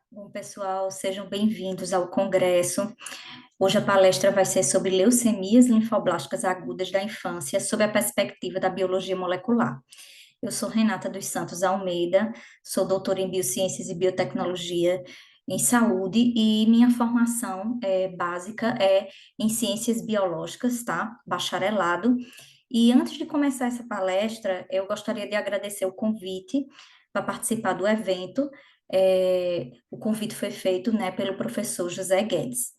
Bom, pessoal, sejam bem-vindos ao Congresso. Hoje a palestra vai ser sobre leucemias linfoblásticas agudas da infância, sob a perspectiva da biologia molecular. Eu sou Renata dos Santos Almeida, sou doutora em Biociências e Biotecnologia em Saúde e minha formação básica é em Ciências Biológicas, tá? Bacharelado. E antes de começar essa palestra, eu gostaria de agradecer o convite para participar do evento. O convite foi feito, né, pelo professor José Guedes.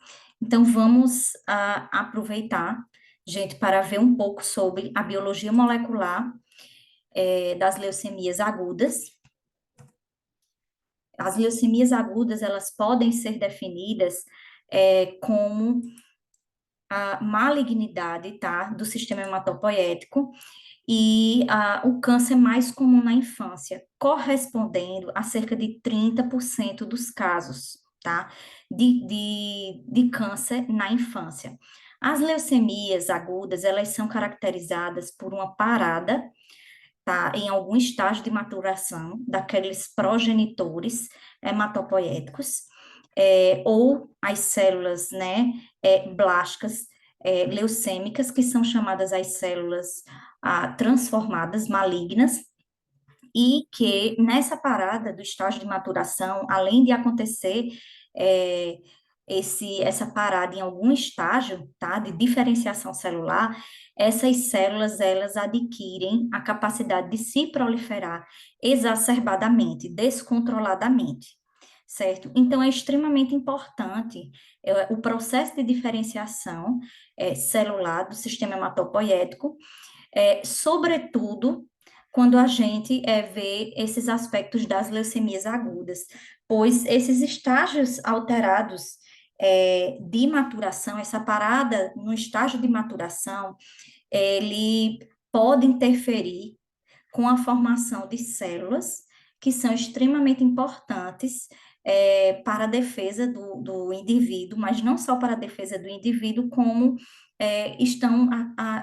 Então, vamos aproveitar, gente, para ver um pouco sobre a biologia molecular das leucemias agudas. As leucemias agudas, elas podem ser definidas como a malignidade, tá, do sistema hematopoético e o câncer mais comum na infância, correspondendo a cerca de 30% dos casos, tá, de câncer na infância. As leucemias agudas, elas são caracterizadas por uma parada, tá, em algum estágio de maturação daqueles progenitores hematopoéticos, ou as células, né, blásticas, leucêmicas, que são chamadas as células transformadas, malignas, e que nessa parada do estágio de maturação, além de acontecer é, essa parada em algum estágio, tá, de diferenciação celular, essas células, elas adquirem a capacidade de se proliferar exacerbadamente, descontroladamente, certo? Então, é extremamente importante o processo de diferenciação celular do sistema hematopoético, sobretudo quando a gente vê esses aspectos das leucemias agudas, pois esses estágios alterados de maturação, essa parada no estágio de maturação, ele pode interferir com a formação de células que são extremamente importantes para a defesa do indivíduo, mas não só para a defesa do indivíduo, como estão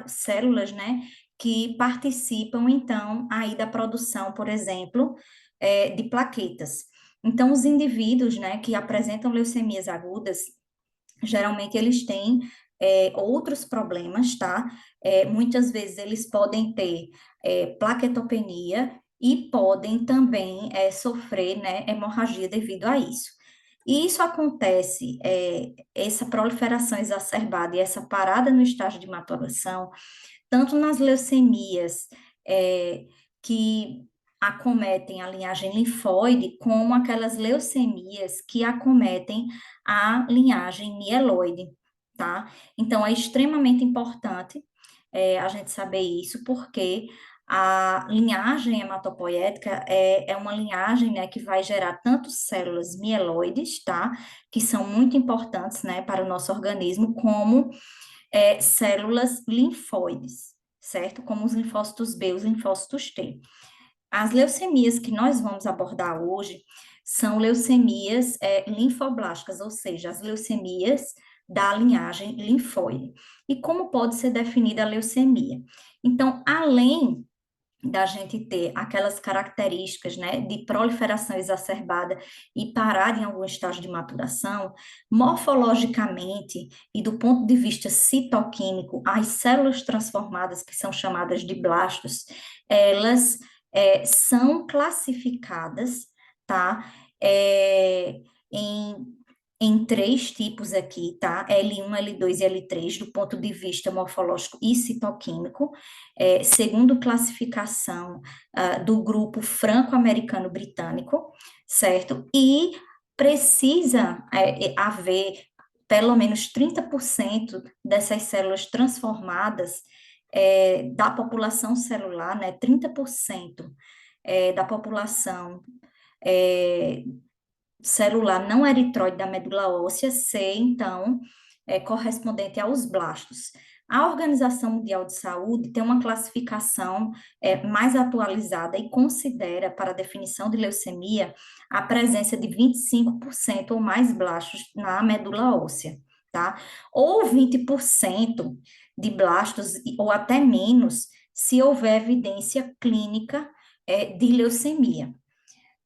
células, né, que participam, então, aí da produção, por exemplo, de plaquetas. Então, os indivíduos, né, que apresentam leucemias agudas, geralmente eles têm outros problemas, tá? Muitas vezes eles podem ter plaquetopenia e podem também sofrer, né, hemorragia devido a isso. E isso acontece, essa proliferação exacerbada e essa parada no estágio de maturação, tanto nas leucemias que acometem a linhagem linfóide, como aquelas leucemias que acometem a linhagem mieloide, tá? Então, é extremamente importante a gente saber isso, porque a linhagem hematopoética é uma linhagem, né, que vai gerar tanto células mieloides, tá? Que são muito importantes, né, para o nosso organismo, como células linfóides, certo? Como os linfócitos B, os linfócitos T. As leucemias que nós vamos abordar hoje são leucemias linfoblásticas, ou seja, as leucemias da linhagem linfóide. E como pode ser definida a leucemia? Então, além da gente ter aquelas características, né, de proliferação exacerbada e parar em algum estágio de maturação, morfologicamente e do ponto de vista citoquímico, as células transformadas, que são chamadas de blastos, elas são classificadas, tá, em três tipos aqui, tá? L1, L2 e L3, do ponto de vista morfológico e citoquímico, segundo classificação do grupo franco-americano-britânico, certo? E precisa haver pelo menos 30% dessas células transformadas da população celular, né? 30% da população é, celular não eritroide da medula óssea ser, então, correspondente aos blastos. A Organização Mundial de Saúde tem uma classificação mais atualizada e considera, para a definição de leucemia, a presença de 25% ou mais blastos na medula óssea, tá? Ou 20% de blastos, ou até menos, se houver evidência clínica de leucemia.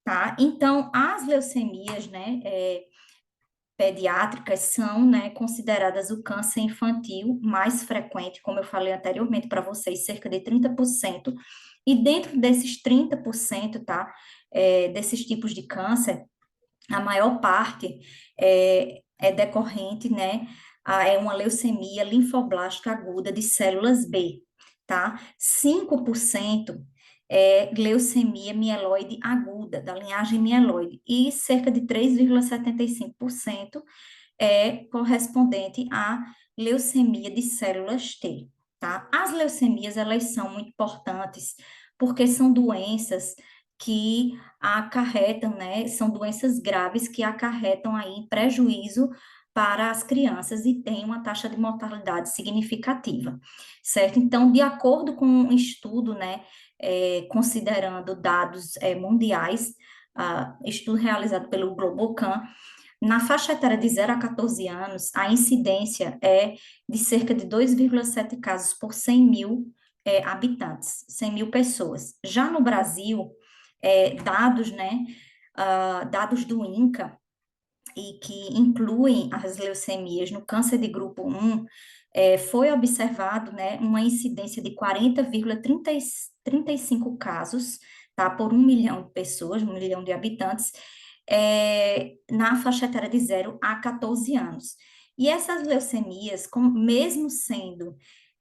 tá? Então, as leucemias, né, pediátricas são, né, consideradas o câncer infantil mais frequente, como eu falei anteriormente para vocês, cerca de 30%. E dentro desses 30%, tá, desses tipos de câncer, a maior parte é decorrente, né, é uma leucemia linfoblástica aguda de células B, tá? 5% é leucemia mieloide aguda, da linhagem mieloide, e cerca de 3,75% é correspondente à leucemia de células T, tá? As leucemias, elas são muito importantes, porque são doenças que acarretam, né, são doenças graves que acarretam aí prejuízo para as crianças e tem uma taxa de mortalidade significativa, certo? Então, de acordo com um estudo, né, considerando dados mundiais, estudo realizado pelo Globocan, na faixa etária de 0 a 14 anos, a incidência é de cerca de 2,7 casos por 100 mil habitantes, 100 mil pessoas. Já no Brasil, dados, né, dados do INCA, e que incluem as leucemias no câncer de grupo 1, foi observado, né, uma incidência de 40,35 casos, tá, por 1 milhão de pessoas, 1 milhão de habitantes, na faixa etária de 0 a 14 anos. E essas leucemias, mesmo sendo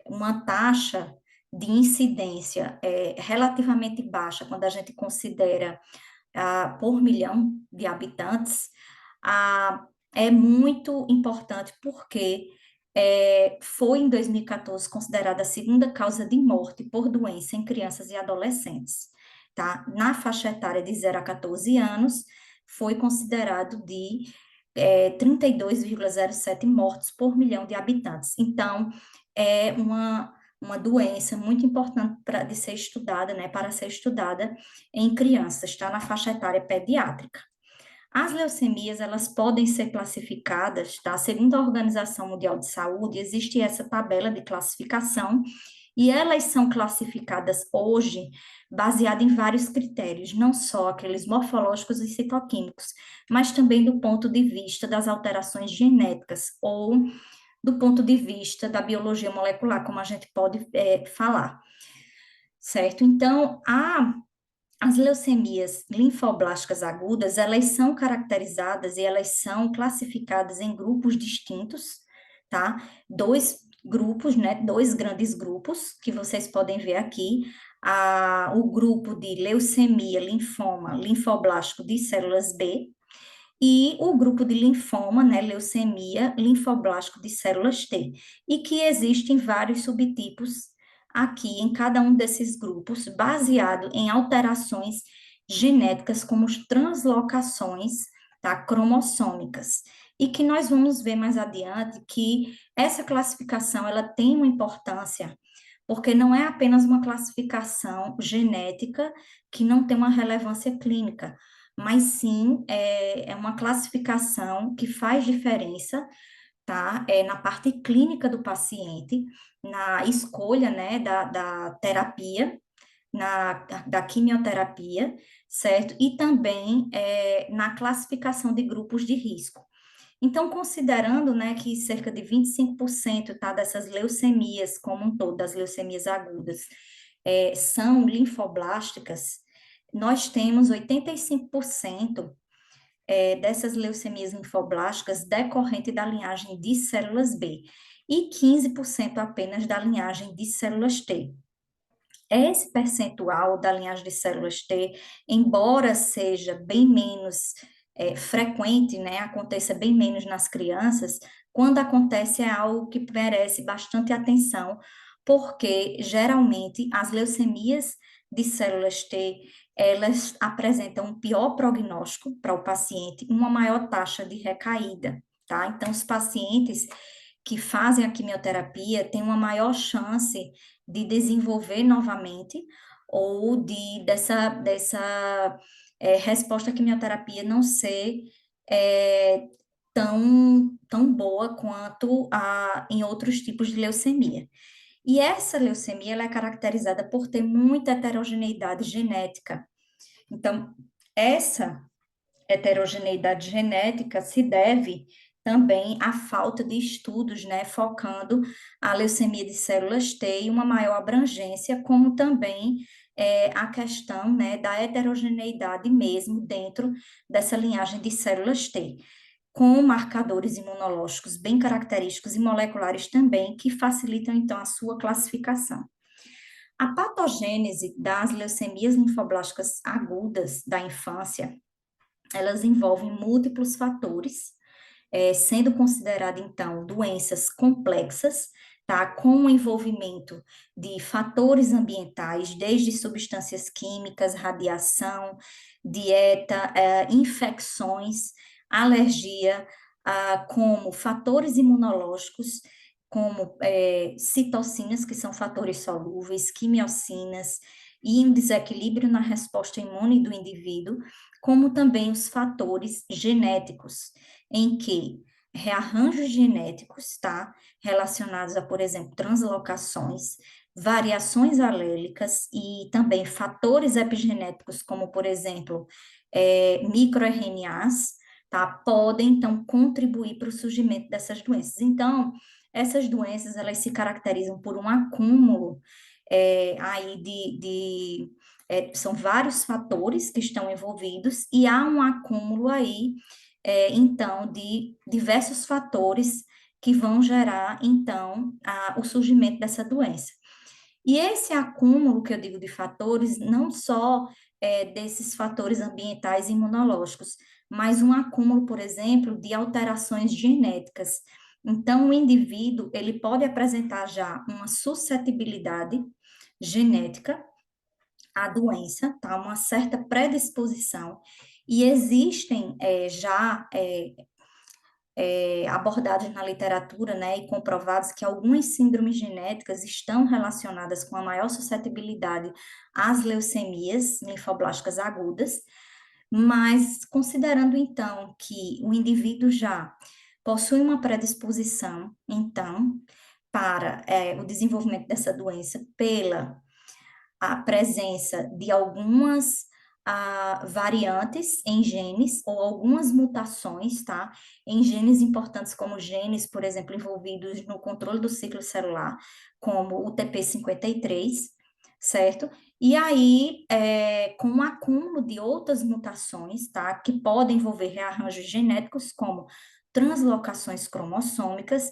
uma taxa de incidência relativamente baixa, quando a gente considera por milhão de habitantes, é muito importante porque foi em 2014 considerada a segunda causa de morte por doença em crianças e adolescentes, tá? Na faixa etária de 0 a 14 anos, foi considerado de 32,07 mortes por milhão de habitantes. Então, é uma doença muito importante de ser estudada, né, para ser estudada em crianças, está na faixa etária pediátrica. As leucemias, elas podem ser classificadas, tá? Segundo a Organização Mundial de Saúde, existe essa tabela de classificação e elas são classificadas hoje baseada em vários critérios, não só aqueles morfológicos e citoquímicos, mas também do ponto de vista das alterações genéticas ou do ponto de vista da biologia molecular, como a gente pode falar, certo? Então, as leucemias linfoblásticas agudas, elas são caracterizadas e elas são classificadas em grupos distintos, tá? Dois grupos, né? Dois grandes grupos que vocês podem ver aqui. O grupo de leucemia, linfoma, linfoblástico de células B, e o grupo de linfoma, né, leucemia, linfoblástico de células T, e que existem vários subtipos aqui em cada um desses grupos, baseado em alterações genéticas, como translocações, tá, cromossômicas, e que nós vamos ver mais adiante que essa classificação, ela tem uma importância, porque não é apenas uma classificação genética que não tem uma relevância clínica, mas sim é uma classificação que faz diferença, tá? Na parte clínica do paciente, na escolha, né, da terapia, da quimioterapia, certo? E também na classificação de grupos de risco. Então, considerando, né, que cerca de 25%, tá, dessas leucemias como um todo, das leucemias agudas, são linfoblásticas, nós temos 85% dessas leucemias linfoblásticas decorrente da linhagem de células B e 15% apenas da linhagem de células T. Esse percentual da linhagem de células T, embora seja bem menos frequente, né, aconteça bem menos nas crianças, quando acontece é algo que merece bastante atenção, porque geralmente as leucemias de células T, elas apresentam um pior prognóstico para o paciente, uma maior taxa de recaída, tá? Então, os pacientes que fazem a quimioterapia têm uma maior chance de desenvolver novamente ou dessa resposta à quimioterapia não ser tão boa quanto em outros tipos de leucemia. E essa leucemia ela é caracterizada por ter muita heterogeneidade genética. Então, Essa heterogeneidade genética se deve também à falta de estudos, né, focando a leucemia de células T e uma maior abrangência, como também a questão, né, da heterogeneidade mesmo dentro dessa linhagem de células T, com marcadores imunológicos bem característicos e moleculares também, que facilitam, então, a sua classificação. A patogênese das leucemias linfoblásticas agudas da infância, elas envolvem múltiplos fatores, sendo considerada, então, doenças complexas, tá? Com o envolvimento de fatores ambientais, desde substâncias químicas, radiação, dieta, infecções, alergia, como fatores imunológicos, como citocinas, que são fatores solúveis, quimiocinas, e um desequilíbrio na resposta imune do indivíduo, como também os fatores genéticos, em que rearranjos genéticos, tá? Relacionados a, por exemplo, translocações, variações alélicas e também fatores epigenéticos, como, por exemplo, microRNAs, tá? Podem, então, contribuir para o surgimento dessas doenças. Então, essas doenças, elas se caracterizam por um acúmulo aí são vários fatores que estão envolvidos e há um acúmulo aí, então, de diversos fatores que vão gerar, então, o surgimento dessa doença. E esse acúmulo que eu digo de fatores, não só desses fatores ambientais e imunológicos, mas um acúmulo, por exemplo, de alterações genéticas. Então, o indivíduo, ele pode apresentar já uma suscetibilidade genética à doença, tá? Uma certa predisposição. E existem já abordados na literatura, né, e comprovados que algumas síndromes genéticas estão relacionadas com a maior suscetibilidade às leucemias linfoblásticas agudas, mas considerando então que o indivíduo já possui uma predisposição, então, para o desenvolvimento dessa doença pela a presença de algumas variantes em genes ou algumas mutações, tá? Em genes importantes como genes, por exemplo, envolvidos no controle do ciclo celular, como o TP53, certo? E aí, com o acúmulo de outras mutações, tá? Que podem envolver rearranjos genéticos, como translocações cromossômicas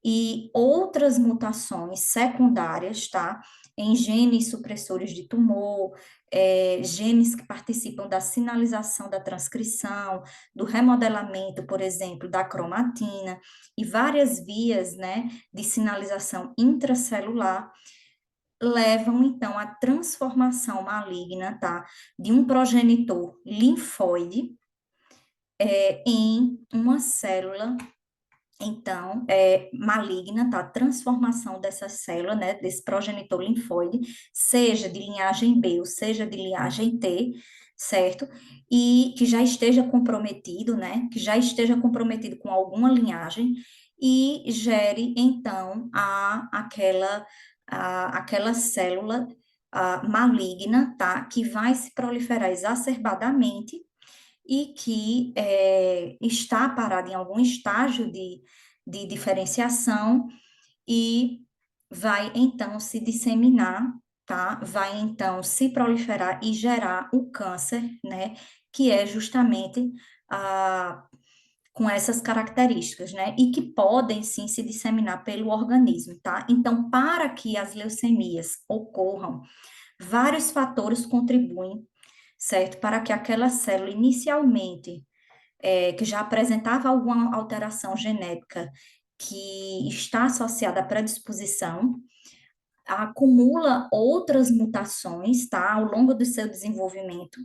e outras mutações secundárias, tá? Em genes supressores de tumor, genes que participam da sinalização da transcrição, do remodelamento, por exemplo, da cromatina, e várias vias, né, de sinalização intracelular, levam, então, à transformação maligna, tá, de um progenitor linfóide, em uma célula então, maligna, tá? A transformação dessa célula, né, desse progenitor linfóide, seja de linhagem B ou seja de linhagem T, certo? E que já esteja comprometido, né, que já esteja comprometido com alguma linhagem e gere, então, aquela célula maligna, tá? Que vai se proliferar exacerbadamente e que está parado em algum estágio de diferenciação e vai então se disseminar, tá? Vai então se proliferar e gerar o câncer, né? Que é justamente com essas características, né? E que podem sim se disseminar pelo organismo, tá? Então, para que as leucemias ocorram, vários fatores contribuem, certo? Para que aquela célula inicialmente, que já apresentava alguma alteração genética que está associada à predisposição, acumula outras mutações, tá? Ao longo do seu desenvolvimento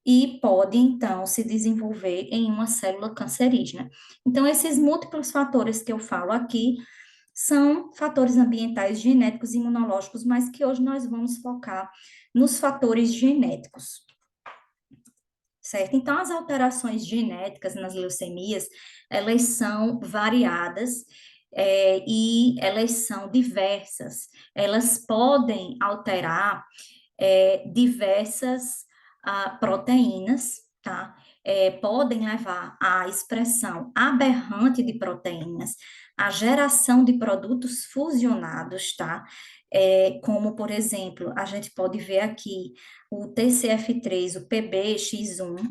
e pode, então, se desenvolver em uma célula cancerígena. Então, esses múltiplos fatores que eu falo aqui são fatores ambientais, genéticos e imunológicos, mas que hoje nós vamos focar nos fatores genéticos, certo? Então, as alterações genéticas nas leucemias, elas são variadas, e elas são diversas. Elas podem alterar diversas proteínas, tá? Podem levar à expressão aberrante de proteínas, à geração de produtos fusionados, tá? Como, por exemplo, a gente pode ver aqui o TCF3, o PBX1,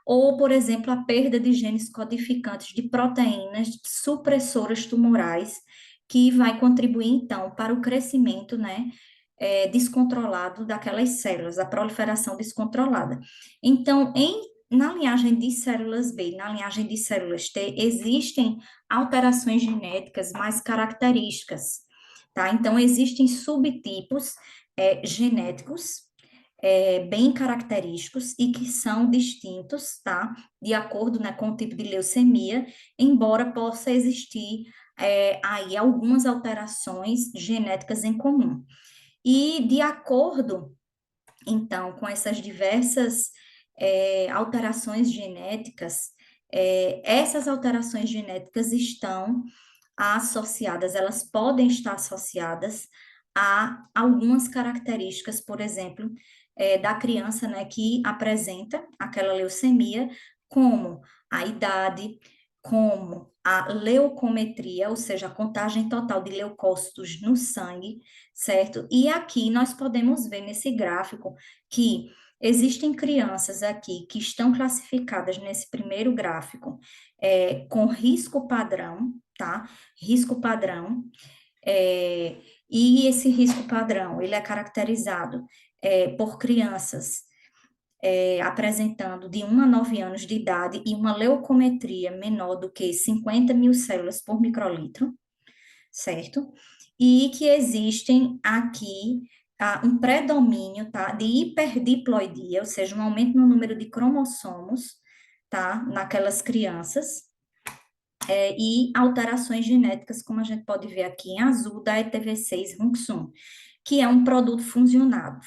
ou, por exemplo, a perda de genes codificantes de proteínas supressoras tumorais, que vai contribuir, então, para o crescimento, né, descontrolado daquelas células, a proliferação descontrolada. Então, na linhagem de células B, na linhagem de células T, existem alterações genéticas mais características, tá? Então, existem subtipos genéticos bem característicos e que são distintos, tá? De acordo, né, com o tipo de leucemia, embora possa existir aí algumas alterações genéticas em comum. E de acordo, então, com essas diversas alterações genéticas, essas alterações genéticas estão associadas, elas podem estar associadas a algumas características, por exemplo, da criança, né, que apresenta aquela leucemia, como a idade, como a leucometria, ou seja, a contagem total de leucócitos no sangue, certo? E aqui nós podemos ver nesse gráfico que existem crianças aqui que estão classificadas nesse primeiro gráfico com risco padrão, tá? Risco padrão, e esse risco padrão, ele é caracterizado por crianças apresentando de 1 a 9 anos de idade e uma leucometria menor do que 50 mil células por microlitro, certo? E que existem aqui um predomínio, tá, de hiperdiploidia, ou seja, um aumento no número de cromossomos, tá, naquelas crianças, e alterações genéticas, como a gente pode ver aqui em azul, da ETV6-RUNX1, que é um produto fusionado,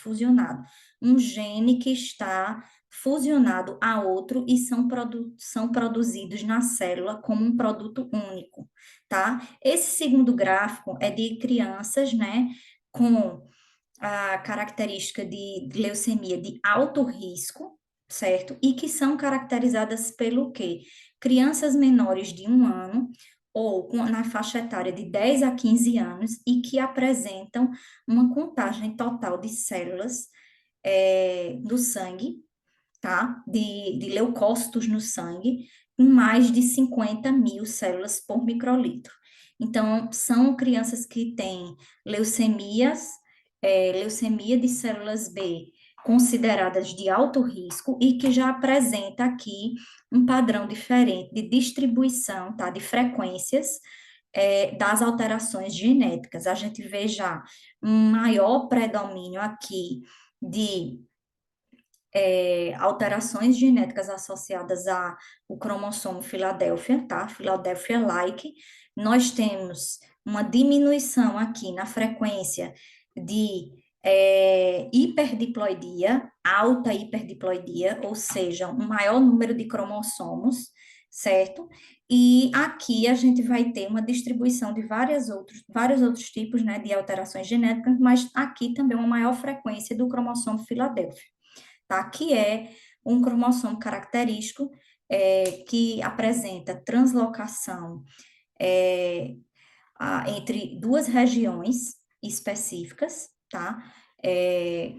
um gene que está fusionado a outro e são produzidos na célula como um produto único, tá? Esse segundo gráfico é de crianças, né, com a característica de leucemia de alto risco, certo? E que são caracterizadas pelo quê? Crianças menores de 1 ano ou na faixa etária de 10 a 15 anos e que apresentam uma contagem total de células do sangue, tá? De leucócitos no sangue, em mais de 50 mil células por microlitro. Então, são crianças que têm leucemias, leucemia de células B, consideradas de alto risco e que já apresenta aqui um padrão diferente de distribuição, tá? De frequências, das alterações genéticas. A gente vê já um maior predomínio aqui de alterações genéticas associadas ao cromossomo Filadélfia, tá? Filadélfia-like. Nós temos uma diminuição aqui na frequência de hiperdiploidia, alta hiperdiploidia, ou seja, um maior número de cromossomos, certo? E aqui a gente vai ter uma distribuição de vários outros tipos, né, de alterações genéticas, mas aqui também uma maior frequência do cromossomo Filadélfia, tá? Que é um cromossomo característico que apresenta translocação é, entre duas regiões específicas, tá?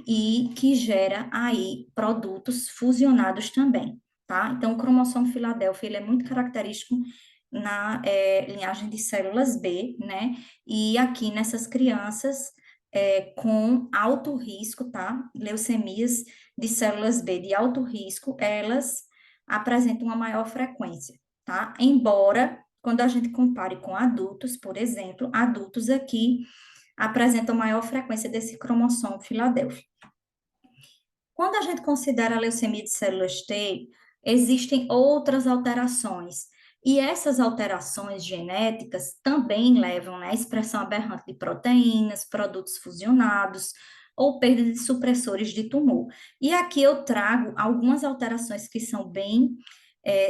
E que gera aí produtos fusionados também, tá? Então, o cromossomo Filadélfia, ele é muito característico na linhagem de células B, né? E aqui nessas crianças com alto risco, tá? Leucemias de células B de alto risco, elas apresentam uma maior frequência, tá? Embora, quando a gente compare com adultos, por exemplo, adultos aqui apresentam maior frequência desse cromossomo Filadélfia. Quando a gente considera a leucemia de células T, existem outras alterações. E essas alterações genéticas também levam, né, à expressão aberrante de proteínas, produtos fusionados ou perda de supressores de tumor. E aqui eu trago algumas alterações que são bem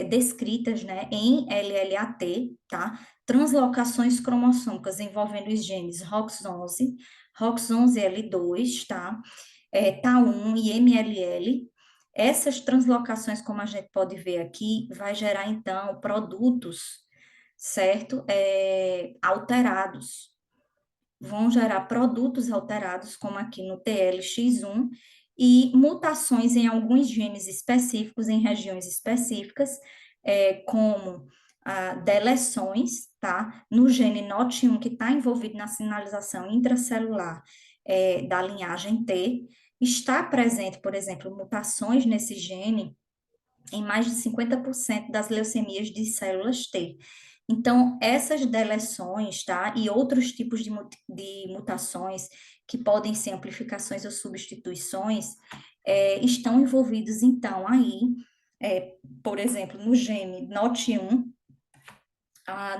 descritas, né, em LLAT, tá? Translocações cromossômicas envolvendo os genes ROX11, ROX11L2, tá? TAU1 e MLL, Essas translocações, como a gente pode ver aqui, vai gerar, então, produtos, certo? Alterados. Vão gerar produtos alterados, como aqui no TLX1, e mutações em alguns genes específicos, em regiões específicas, como deleções, tá? No gene NOT1, que está envolvido na sinalização intracelular, da linhagem T, está presente, por exemplo, mutações nesse gene em mais de 50% das leucemias de células T. Então, essas deleções, tá, e outros tipos de mutações, que podem ser amplificações ou substituições, estão envolvidos, então, aí, por exemplo, no gene NOT1,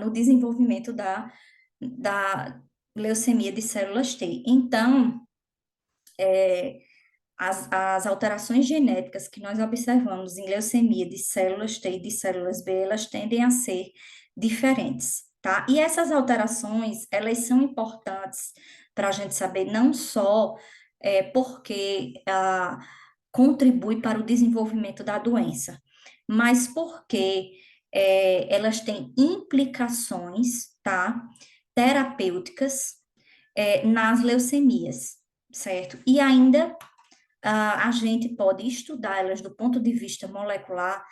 no desenvolvimento da leucemia de células T. Então, as alterações genéticas que nós observamos em leucemia de células T e de células B, elas tendem a ser diferentes, tá? E essas alterações, elas são importantes para a gente saber não só porque contribui para o desenvolvimento da doença, mas porque elas têm implicações, tá? Terapêuticas nas leucemias, certo? E ainda a gente pode estudá-las do ponto de vista molecular,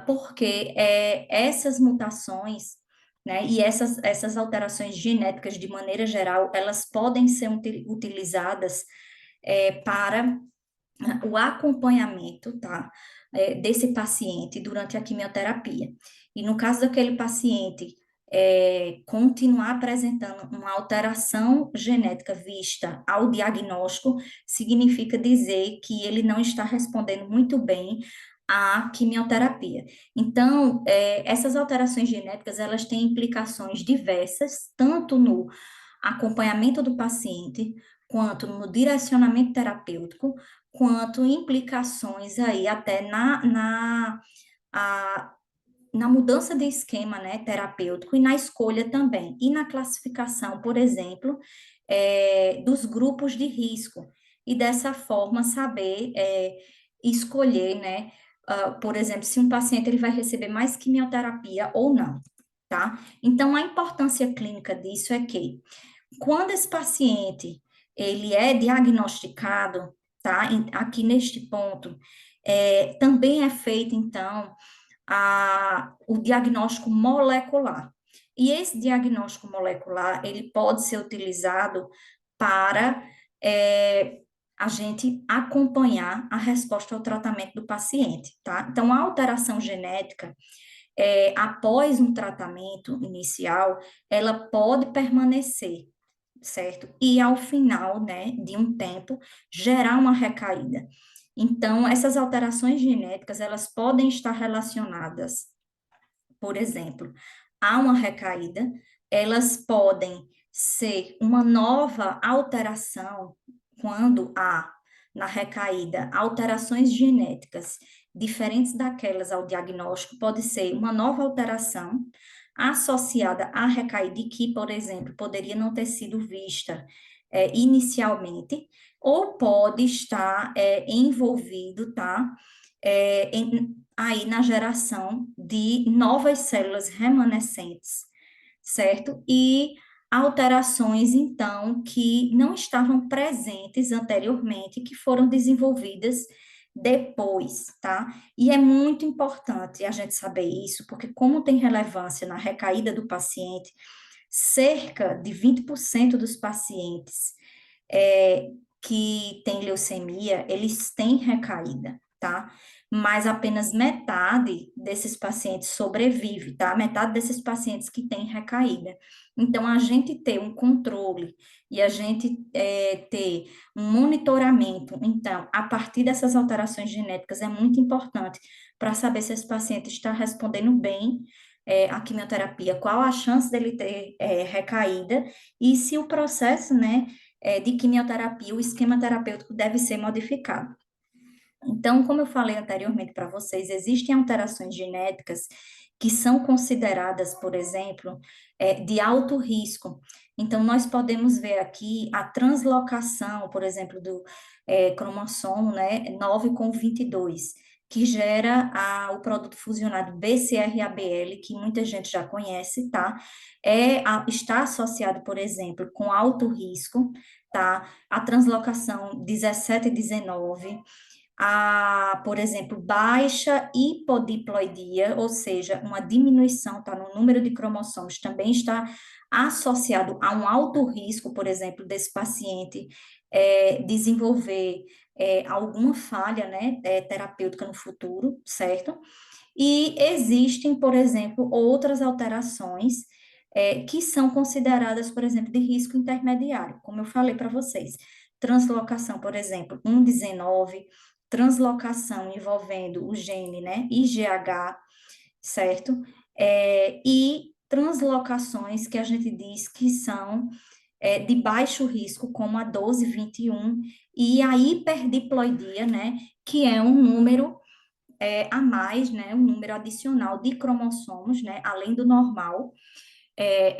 porque essas mutações, né, e essas alterações genéticas, de maneira geral, elas podem ser utilizadas para o acompanhamento, tá, desse paciente durante a quimioterapia. E no caso daquele paciente continuar apresentando uma alteração genética vista ao diagnóstico, significa dizer que ele não está respondendo muito bem à quimioterapia. Então, essas alterações genéticas, elas têm implicações diversas, tanto no acompanhamento do paciente, quanto no direcionamento terapêutico, quanto implicações aí até a, na mudança de esquema, né, terapêutico e na escolha também, e na classificação, por exemplo, dos grupos de risco, e dessa forma saber escolher, né, por exemplo, se um paciente ele vai receber mais quimioterapia ou não, tá? Então, a importância clínica disso é que quando esse paciente ele é diagnosticado, tá? Aqui neste ponto, também é feito, então, o diagnóstico molecular. E esse diagnóstico molecular, ele pode ser utilizado para a gente acompanhar a resposta ao tratamento do paciente, tá? Então, a alteração genética, após um tratamento inicial, ela pode permanecer, certo? E ao final, né, de um tempo, gerar uma recaída. Então, essas alterações genéticas, elas podem estar relacionadas, por exemplo, a uma recaída, elas podem ser uma nova alteração quando há na recaída alterações genéticas diferentes daquelas ao diagnóstico, pode ser uma nova alteração associada à recaída e que, por exemplo, poderia não ter sido vista inicialmente, ou pode estar envolvido, tá? Aí na geração de novas células remanescentes, certo? E alterações, então, que não estavam presentes anteriormente, que foram desenvolvidas depois, tá? E é muito importante a gente saber isso, porque como tem relevância na recaída do paciente, cerca de 20% dos pacientes que têm leucemia, eles têm recaída, tá? Mas apenas metade desses pacientes sobrevive, tá? Metade desses pacientes que têm recaída. Então, a gente ter um controle e a gente ter um monitoramento, então, a partir dessas alterações genéticas é muito importante para saber se esse paciente está respondendo bem à quimioterapia, qual a chance dele ter recaída e se o processo, né, de quimioterapia, o esquema terapêutico deve ser modificado. Então, como eu falei anteriormente para vocês, existem alterações genéticas que são consideradas, por exemplo, de alto risco. Então, nós podemos ver aqui a translocação, por exemplo, do cromossomo, né, 9 com 22, que gera o produto fusionado BCR-ABL, que muita gente já conhece, tá? Está associado, por exemplo, com alto risco, tá? A translocação 17 e 19, por exemplo, baixa hipodiploidia, ou seja, uma diminuição tá, no número de cromossomos, também está associado a um alto risco, por exemplo, desse paciente desenvolver alguma falha, né, terapêutica no futuro, certo? E existem, por exemplo, outras alterações que são consideradas, por exemplo, de risco intermediário, como eu falei para vocês. Translocação, por exemplo, 1,19, translocação envolvendo o gene, né, IGH, certo? E translocações que a gente diz que são de baixo risco, como a 12,21, e a hiperdiploidia, né, que é um número a mais, né, um número adicional de cromossomos, né, além do normal,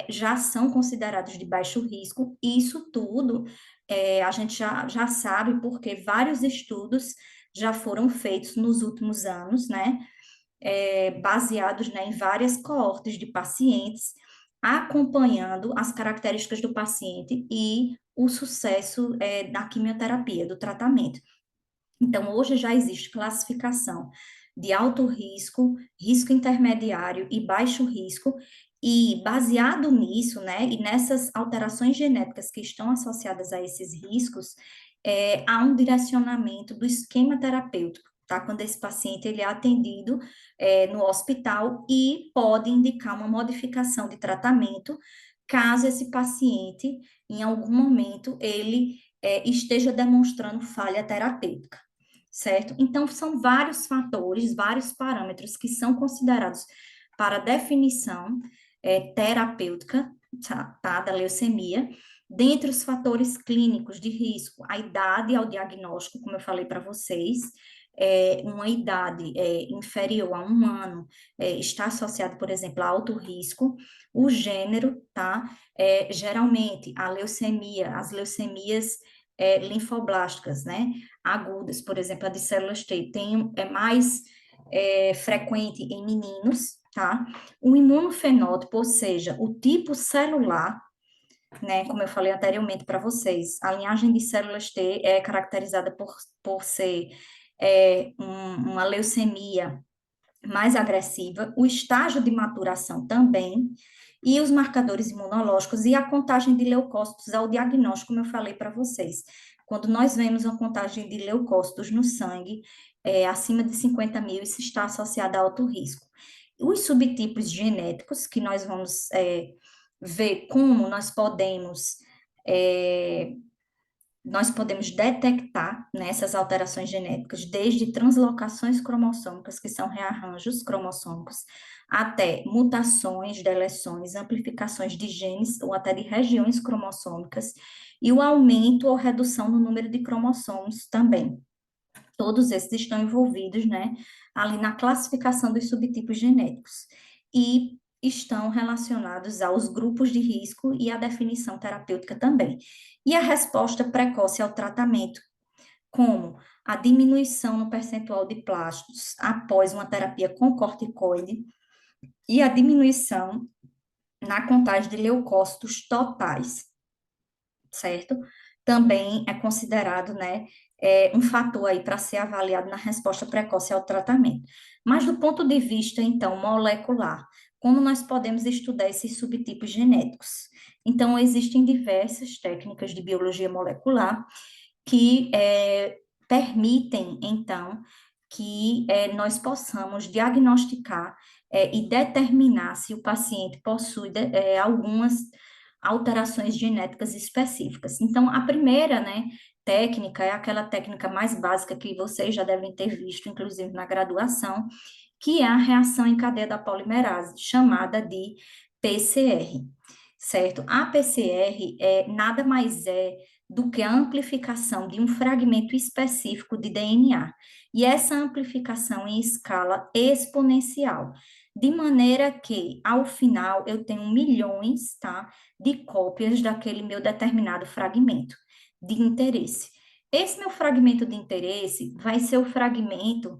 já são considerados de baixo risco, e isso tudo a gente já sabe porque vários estudos já foram feitos nos últimos anos, né, baseados, né, em várias coortes de pacientes, acompanhando as características do paciente e o sucesso da quimioterapia, do tratamento. Então, hoje já existe classificação de alto risco, risco intermediário e baixo risco, e baseado nisso, né, e nessas alterações genéticas que estão associadas a esses riscos, há um direcionamento do esquema terapêutico, tá? Quando esse paciente ele é atendido no hospital e pode indicar uma modificação de tratamento, caso esse paciente, em algum momento, ele esteja demonstrando falha terapêutica, certo? Então, são vários fatores, vários parâmetros que são considerados para a definição terapêutica, tá, da leucemia. Dentre os fatores clínicos de risco, a idade ao diagnóstico, como eu falei para vocês, uma idade inferior a 1 ano está associado, por exemplo, a alto risco. O gênero, tá? Geralmente, as leucemias linfoblásticas, né? Agudas, por exemplo, a de células T, é mais frequente em meninos, tá? O imunofenótipo, ou seja, o tipo celular, né, como eu falei anteriormente para vocês, a linhagem de células T é caracterizada por ser uma leucemia mais agressiva, o estágio de maturação também, e os marcadores imunológicos e a contagem de leucócitos ao diagnóstico, como eu falei para vocês. Quando nós vemos uma contagem de leucócitos no sangue acima de 50 mil, isso está associado a alto risco. Os subtipos genéticos, que nós vamos ver como nós podemos detectar nessas alterações genéticas, desde translocações cromossômicas, que são rearranjos cromossômicos, até mutações, deleções, amplificações de genes ou até de regiões cromossômicas, e o aumento ou redução no número de cromossomos também. Todos esses estão envolvidos, né, ali na classificação dos subtipos genéticos e estão relacionados aos grupos de risco e à definição terapêutica também. E a resposta precoce ao tratamento, como a diminuição no percentual de plásticos após uma terapia com corticoide e a diminuição na contagem de leucócitos totais, certo? Também é considerado, né, um fator aí para ser avaliado na resposta precoce ao tratamento. Mas do ponto de vista, então, molecular, como nós podemos estudar esses subtipos genéticos? Então, existem diversas técnicas de biologia molecular que permitem, então, que nós possamos diagnosticar e determinar se o paciente possui algumas alterações genéticas específicas. Então, a primeira, né, técnica é aquela técnica mais básica que vocês já devem ter visto, inclusive na graduação, que é a reação em cadeia da polimerase, chamada de PCR, certo? A PCR nada mais é do que a amplificação de um fragmento específico de DNA. E essa amplificação em escala exponencial, de maneira que, ao final, eu tenho milhões, tá, de cópias daquele meu determinado fragmento de interesse. Esse meu fragmento de interesse vai ser o fragmento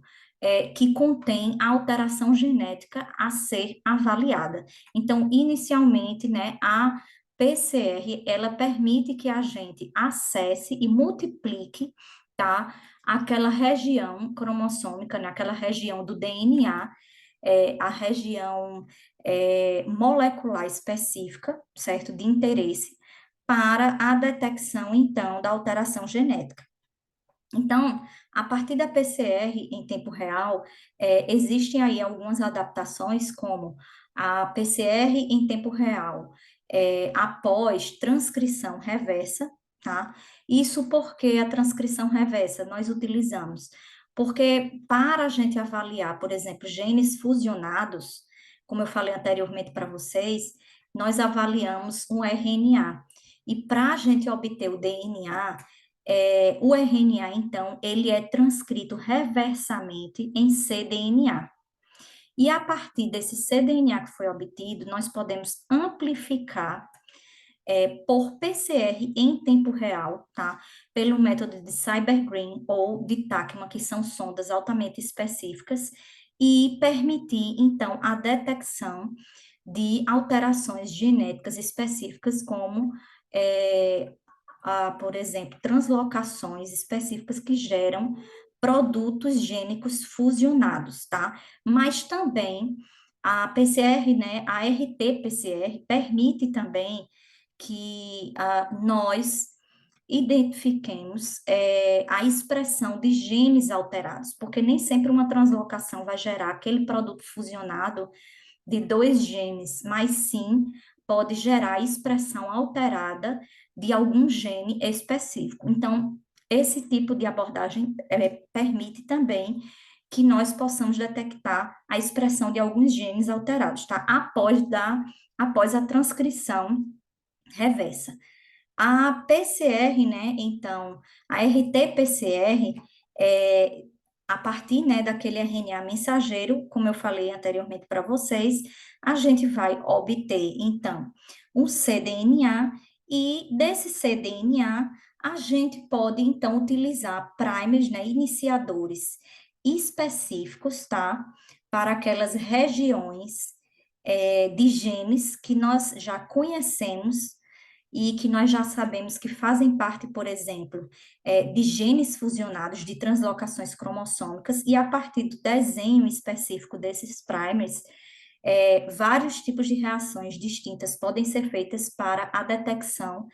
que contém a alteração genética a ser avaliada. Então, inicialmente, né, a PCR, ela permite que a gente acesse e multiplique, tá, aquela região cromossômica, naquela região do DNA, a região molecular específica, certo, de interesse, para a detecção, então, da alteração genética. Então, a partir da PCR em tempo real, existem aí algumas adaptações, como a PCR em tempo real, após transcrição reversa, tá? Isso porque a transcrição reversa nós utilizamos, porque para a gente avaliar, por exemplo, genes fusionados, como eu falei anteriormente para vocês, nós avaliamos um RNA. E para a gente obter o DNA, o RNA, então, ele é transcrito reversamente em cDNA. E a partir desse cDNA que foi obtido, nós podemos amplificar por PCR em tempo real, tá? Pelo método de CyberGreen ou de Tacma, que são sondas altamente específicas, e permitir, então, a detecção de alterações genéticas específicas, como por exemplo, translocações específicas que geram produtos gênicos fusionados, tá? Mas também a PCR, né, a RT-PCR permite também que nós identifiquemos a expressão de genes alterados, porque nem sempre uma translocação vai gerar aquele produto fusionado de dois genes, mas sim pode gerar expressão alterada de algum gene específico. Então, esse tipo de abordagem permite também que nós possamos detectar a expressão de alguns genes alterados, tá? Após a transcrição reversa. A PCR, né, então, a RT-PCR, é, a partir, né, daquele RNA mensageiro, como eu falei anteriormente para vocês, a gente vai obter, então, um cDNA, e desse cDNA, a gente pode, então, utilizar primers, né, iniciadores específicos, tá, para aquelas regiões, de genes que nós já conhecemos e que nós já sabemos que fazem parte, por exemplo, de genes fusionados, de translocações cromossômicas, e a partir do desenho específico desses primers, vários tipos de reações distintas podem ser feitas para a detecção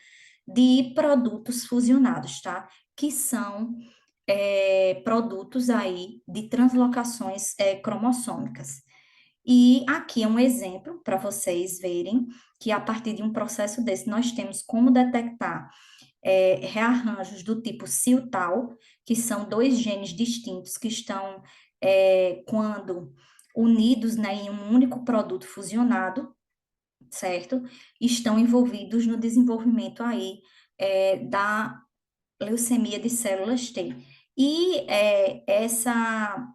de produtos fusionados, tá? Que são produtos aí de translocações cromossômicas. E aqui é um exemplo para vocês verem que a partir de um processo desse nós temos como detectar rearranjos do tipo CIL-TAL, que são dois genes distintos que estão quando unidos, né, em um único produto fusionado, certo? Estão envolvidos no desenvolvimento aí da leucemia de células T. E essa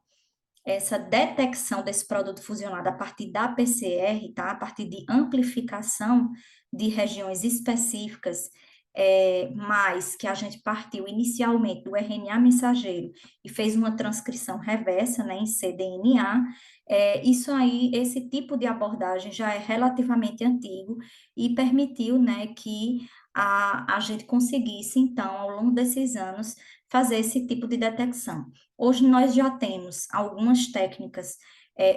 detecção desse produto fusionado a partir da PCR, tá? A partir de amplificação de regiões específicas, mas que a gente partiu inicialmente do RNA mensageiro e fez uma transcrição reversa, né, em cDNA, isso aí, esse tipo de abordagem já é relativamente antigo e permitiu, né, que a gente conseguisse, então, ao longo desses anos, fazer esse tipo de detecção. Hoje nós já temos algumas técnicas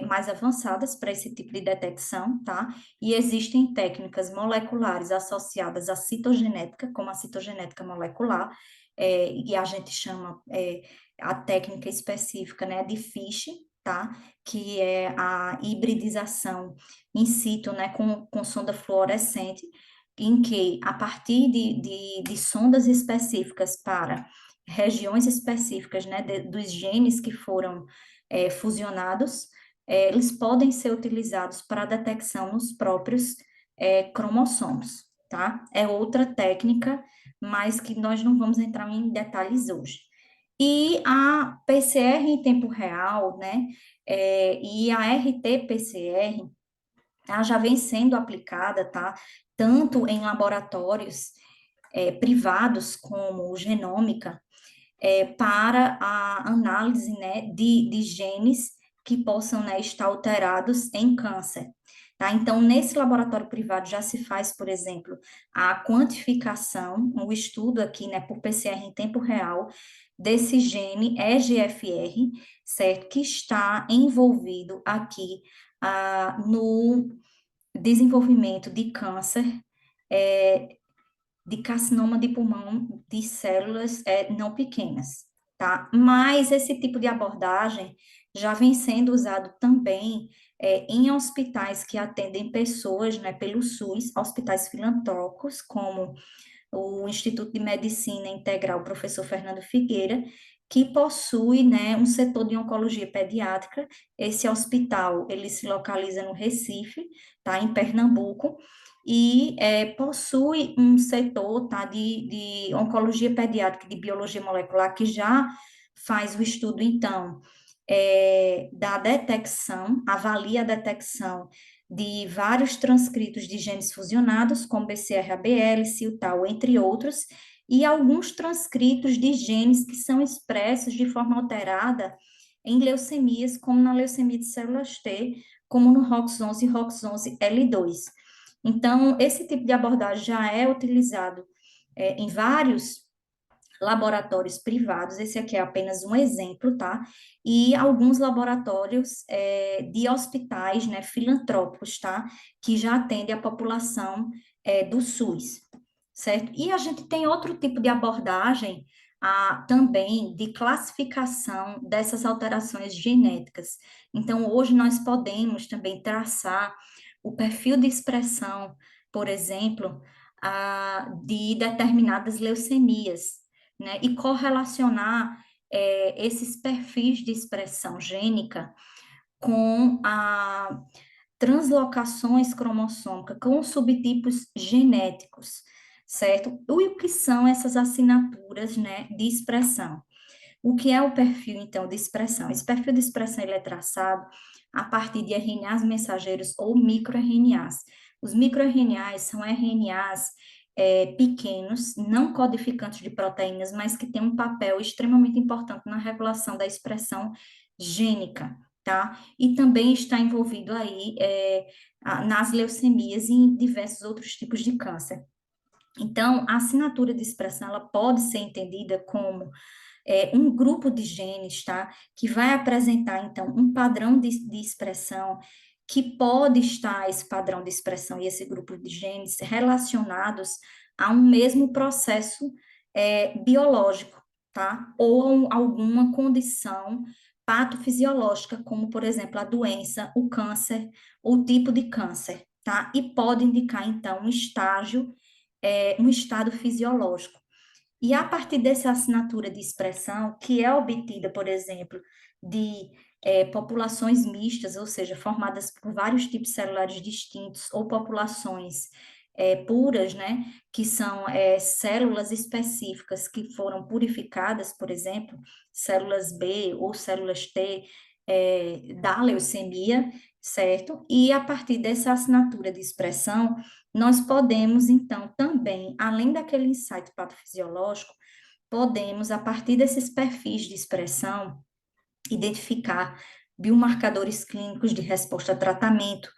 mais avançadas para esse tipo de detecção, tá? E existem técnicas moleculares associadas à citogenética, como a citogenética molecular, e a gente chama a técnica específica, né, de FISH, tá? Que é a hibridização in situ, né, com sonda fluorescente, em que, a partir de sondas específicas para regiões específicas, né, dos genes que foram fusionados, eles podem ser utilizados para a detecção nos próprios cromossomos, tá? É outra técnica, mas que nós não vamos entrar em detalhes hoje. E a PCR em tempo real, né, e a RT-PCR, ela já vem sendo aplicada, tá? Tanto em laboratórios privados como o Genômica, para a análise, né, de genes que possam, né, estar alterados em câncer. Tá? Então, nesse laboratório privado já se faz, por exemplo, a quantificação, o estudo aqui, né, por PCR em tempo real, desse gene EGFR, certo? Que está envolvido aqui no desenvolvimento de câncer, de carcinoma de pulmão de células não pequenas, tá? Mas esse tipo de abordagem já vem sendo usado também em hospitais que atendem pessoas, né, pelo SUS, hospitais filantrópicos, como o Instituto de Medicina Integral Professor Fernando Figueira, que possui, né, um setor de oncologia pediátrica. Esse hospital, ele se localiza no Recife, tá, em Pernambuco, e possui um setor, tá, de oncologia pediátrica, de biologia molecular, que já faz o estudo, então, da detecção, avalia a detecção de vários transcritos de genes fusionados, como BCR-ABL, CILTAL, entre outros, e alguns transcritos de genes que são expressos de forma alterada em leucemias, como na leucemia de células T, como no ROX11 e ROX11L2. Então, esse tipo de abordagem já é utilizado em vários laboratórios privados, esse aqui é apenas um exemplo, tá? E alguns laboratórios de hospitais, né, filantrópicos, tá? Que já atendem a população do SUS, certo? E a gente tem outro tipo de abordagem também de classificação dessas alterações genéticas. Então, hoje nós podemos também traçar o perfil de expressão, por exemplo, de determinadas leucemias, né, e correlacionar esses perfis de expressão gênica com translocações cromossômicas, com subtipos genéticos, certo? E o que são essas assinaturas, né, de expressão? O que é o perfil, então, de expressão? Esse perfil de expressão ele é traçado a partir de RNAs mensageiros ou microRNAs. Os microRNAs são RNAs pequenos, não codificantes de proteínas, mas que têm um papel extremamente importante na regulação da expressão gênica, tá? E também está envolvido aí nas leucemias e em diversos outros tipos de câncer. Então, a assinatura de expressão, ela pode ser entendida como um grupo de genes, tá? Que vai apresentar, então, um padrão de expressão que pode estar esse padrão de expressão e esse grupo de genes relacionados a um mesmo processo biológico, tá? Ou alguma condição patofisiológica, como, por exemplo, a doença, o câncer, o tipo de câncer, tá? E pode indicar, então, um estado fisiológico. E a partir dessa assinatura de expressão, que é obtida, por exemplo, de populações mistas, ou seja, formadas por vários tipos celulares distintos, ou populações puras, né, que são células específicas que foram purificadas, por exemplo, células B ou células T da leucemia, certo? E a partir dessa assinatura de expressão, nós podemos, então, também, além daquele insight patofisiológico, podemos, a partir desses perfis de expressão, identificar biomarcadores clínicos de resposta a tratamento,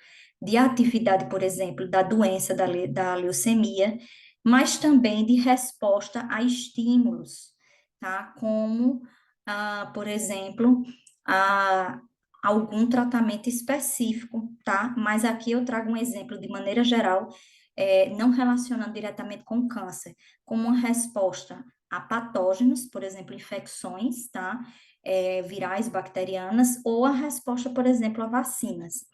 de atividade, por exemplo, da doença da leucemia, mas também de resposta a estímulos, tá? Como, por exemplo, a algum tratamento específico, tá? Mas aqui eu trago um exemplo de maneira geral, não relacionando diretamente com câncer, como uma resposta a patógenos, por exemplo, infecções, tá? Virais, bacterianas, ou a resposta, por exemplo, a vacinas.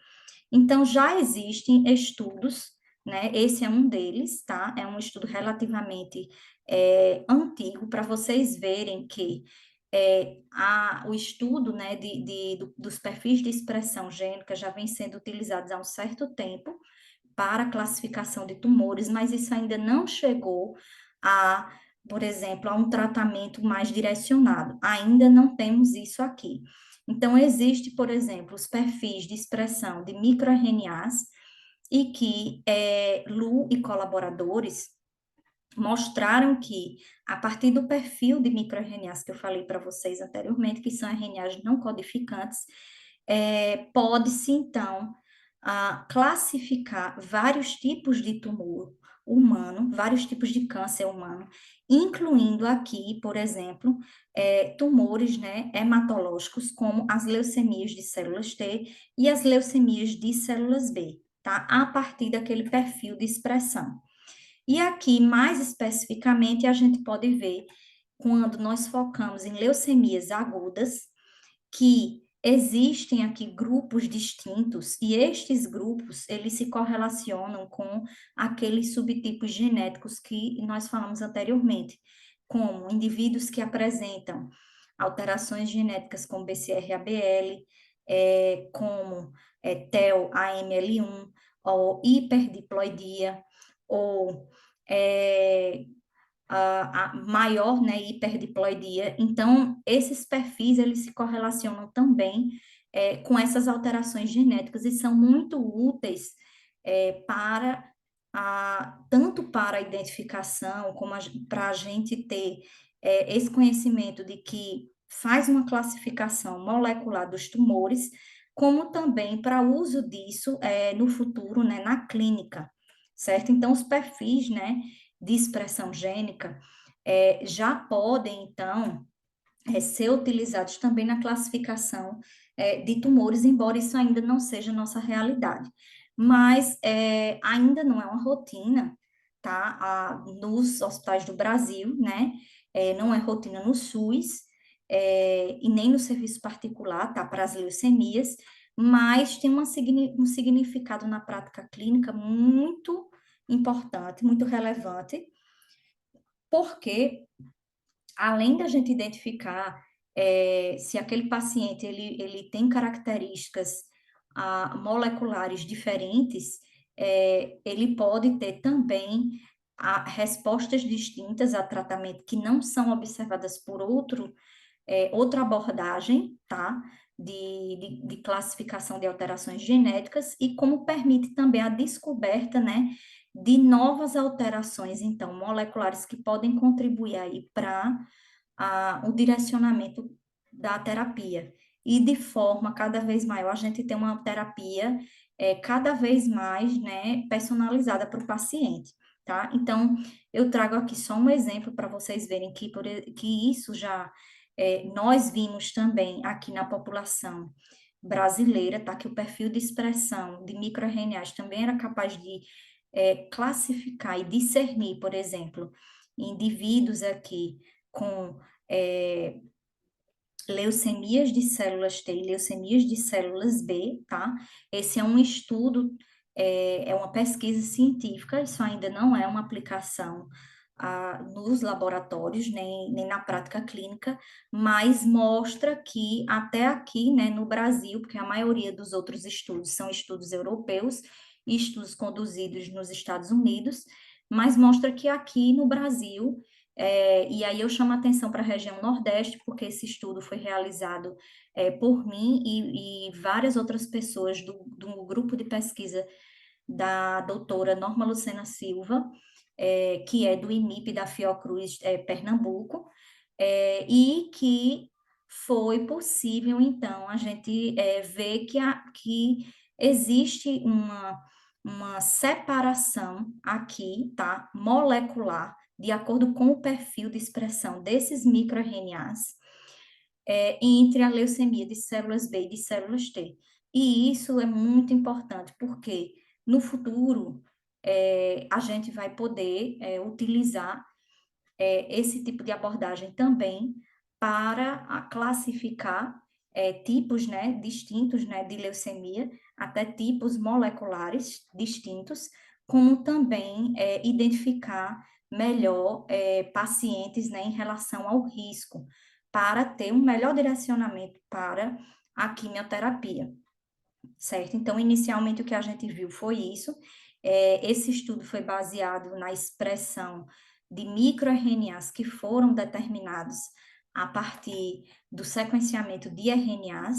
Então, já existem estudos, né? Esse é um deles, tá? É um estudo relativamente antigo, para vocês verem que o estudo, né, dos perfis de expressão gênica já vem sendo utilizados há um certo tempo para a classificação de tumores, mas isso ainda não chegou a, por exemplo, a um tratamento mais direcionado. Ainda não temos isso aqui. Então, existe, por exemplo, os perfis de expressão de microRNAs e que Lu e colaboradores mostraram que, a partir do perfil de microRNAs que eu falei para vocês anteriormente, que são RNAs não codificantes, pode-se, então, classificar vários tipos de tumor humano, vários tipos de câncer humano, incluindo aqui, por exemplo, tumores, né, hematológicos, como as leucemias de células T e as leucemias de células B, tá? A partir daquele perfil de expressão. E aqui, mais especificamente, a gente pode ver, quando nós focamos em leucemias agudas, que existem aqui grupos distintos, e estes grupos, eles se correlacionam com aqueles subtipos genéticos que nós falamos anteriormente, como indivíduos que apresentam alterações genéticas como BCR-ABL, como TEL-AML1, ou hiperdiploidia, ou a maior, né, hiperdiploidia. Então, esses perfis, eles se correlacionam também com essas alterações genéticas e são muito úteis para tanto para a identificação, como para a gente ter esse conhecimento de que faz uma classificação molecular dos tumores, como também para uso disso no futuro, né, na clínica, certo? Então, os perfis, né, de expressão gênica já podem, então, ser utilizados também na classificação de tumores, embora isso ainda não seja nossa realidade. Mas ainda não é uma rotina, tá? Nos hospitais do Brasil, né? Não é rotina no SUS, e nem no serviço particular, tá? Para as leucemias, mas tem um significado na prática clínica muito importante, muito relevante, porque além da gente identificar se aquele paciente ele tem características moleculares diferentes, ele pode ter também respostas distintas a tratamento que não são observadas por outra abordagem, tá? De classificação de alterações genéticas e como permite também a descoberta, né, de novas alterações, então, moleculares que podem contribuir aí para o direcionamento da terapia. E de forma cada vez maior, a gente tem uma terapia cada vez mais, né, personalizada para o paciente, tá? Então, eu trago aqui só um exemplo para vocês verem que isso já nós vimos também aqui na população brasileira, tá? Que o perfil de expressão de microRNAs também era capaz de classificar e discernir, por exemplo, indivíduos aqui com leucemias de células T e leucemias de células B, tá? Esse é um estudo, é uma pesquisa científica, isso ainda não é uma aplicação nos laboratórios, nem na prática clínica, mas mostra que até aqui, né, no Brasil, porque a maioria dos outros estudos são estudos europeus, estudos conduzidos nos Estados Unidos, mas mostra que aqui no Brasil e aí eu chamo a atenção para a região Nordeste, porque esse estudo foi realizado por mim e várias outras pessoas do grupo de pesquisa da doutora Norma Lucena Silva, que é do IMIP da Fiocruz, Pernambuco, e que foi possível, então, a gente ver que existe uma separação aqui, tá, molecular, de acordo com o perfil de expressão desses microRNAs, entre a leucemia de células B e de células T. E isso é muito importante, porque no futuro a gente vai poder utilizar esse tipo de abordagem também para classificar tipos, né, distintos, né, de leucemia, até tipos moleculares distintos, como também identificar melhor pacientes, né, em relação ao risco, para ter um melhor direcionamento para a quimioterapia, certo? Então, inicialmente, o que a gente viu foi isso, Esse estudo foi baseado na expressão de microRNAs que foram determinados a partir do sequenciamento de RNAs,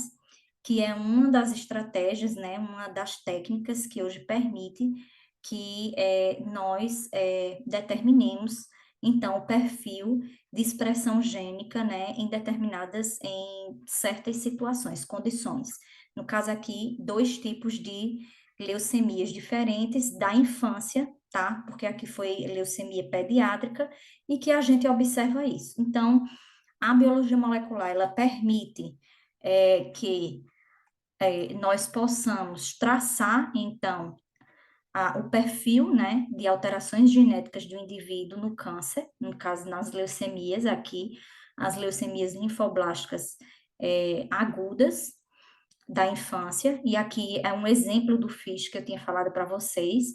que é uma das estratégias, né, uma das técnicas que hoje permite que nós determinemos, então, o perfil de expressão gênica, né, em certas situações, condições. No caso aqui, dois tipos de leucemias diferentes da infância, tá? Porque aqui foi leucemia pediátrica e que a gente observa isso. Então, a biologia molecular, ela permite que nós possamos traçar, então, o perfil, né, de alterações genéticas do indivíduo no câncer, no caso, nas leucemias, aqui, as leucemias linfoblásticas agudas da infância, e aqui é um exemplo do FISH que eu tinha falado para vocês,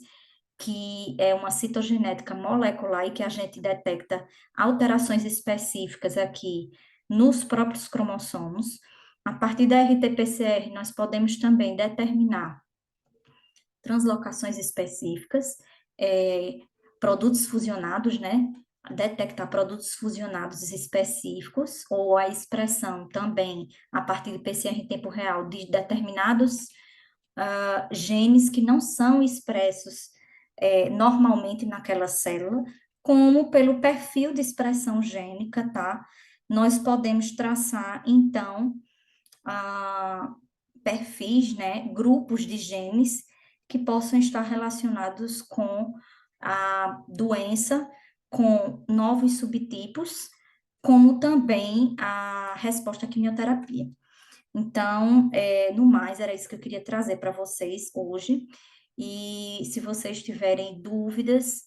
que é uma citogenética molecular e que a gente detecta alterações específicas aqui nos próprios cromossomos. A partir da RT-PCR, nós podemos também determinar translocações específicas, é, produtos fusionados, né? Detectar produtos fusionados específicos, ou a expressão também, a partir de PCR em tempo real, de determinados genes que não são expressos normalmente naquela célula, como pelo perfil de expressão gênica, tá? Nós podemos traçar, então, ah, perfis, né, grupos de genes que possam estar relacionados com a doença, com novos subtipos, como também a resposta à quimioterapia. Então, no mais, era isso que eu queria trazer para vocês hoje. E se vocês tiverem dúvidas,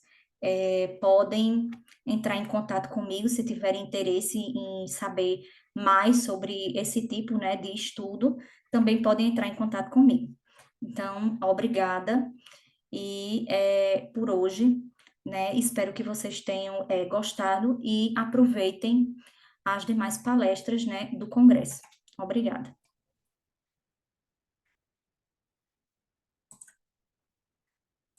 podem entrar em contato comigo se tiverem interesse em saber mais sobre esse tipo, né, de estudo, também podem entrar em contato comigo. Então, obrigada e por hoje, né, espero que vocês tenham gostado e aproveitem as demais palestras, né, do Congresso. Obrigada.